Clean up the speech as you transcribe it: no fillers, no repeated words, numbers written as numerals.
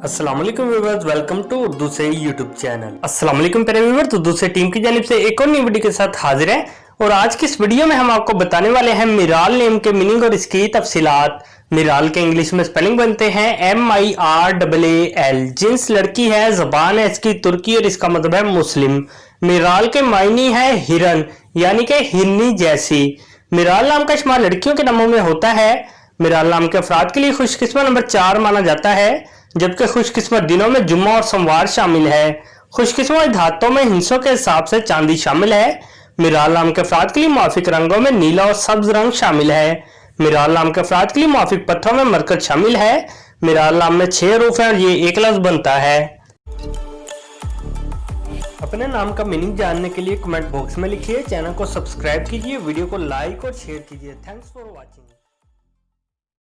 अस्सलाम वालेकुम viewers, welcome to Urdu से यूट्यूब चैनल। अस्सलाम वालेकुम प्यारे व्यूअर्स, उर्दू से टीम की जानिब से एक और नई वीडियो के साथ हाजिर हैं। और आज की इस वीडियो में हम आपको बताने वाले हैं मिराल नेम के मीनिंग और इसकी तफसीलात। मिराल के इंग्लिश में स्पेलिंग बनते हैं MIRAAL। जिन्स लड़की है, जबान है इसकी तुर्की और इसका मतलब है मुस्लिम। मिराल के मायने है हिरन यानी कि हिरनी जैसी। मिराल नाम का शुमार लड़कियों के नामों में होता है। मिराल नाम के अफराद के लिए खुशकिस्मत नंबर 4 माना जाता है, जबकि खुशकिस्मत दिनों में जुम्मा और सोमवार शामिल है। खुशकिस्मत धातों में हिस्सों के हिसाब से चांदी शामिल है। मिराल नाम के अफराद के लिए मुआफिक रंगों में नीला और सब्ज रंग शामिल है। मिराल नाम के अफराद के लिए मुआफिक पत्थरों में मरकज शामिल है। मिराल नाम में 6 हरूफ हैं और ये एक लफ्ज बनता है। अपने नाम का मीनिंग जानने के लिए कमेंट बॉक्स में लिखिए, चैनल को सब्सक्राइब कीजिए, वीडियो को लाइक और शेयर कीजिए। Thanks for watching.